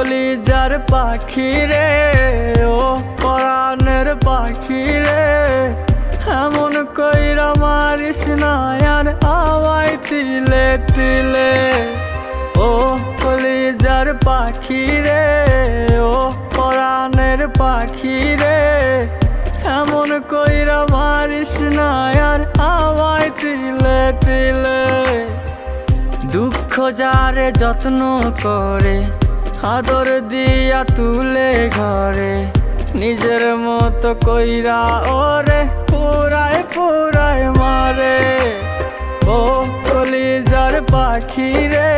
কলিজার পাখি রে, ও পরাণের পাখি রে, এমন কইরা মারিস না আর আমায় তিলে তিলে। ও কলিজার পাখি রে, ও পরাণের পাখি রে, এমন কইরা মারিস না আর আমায় তিলে তিলে। দুঃখ যারে যত্ন করে, আদর দিয়া তুলে ঘরে, নিজের মতো কইরা ওরে পুরায় পুরায় মারে। ও কলিজার পাখি রে,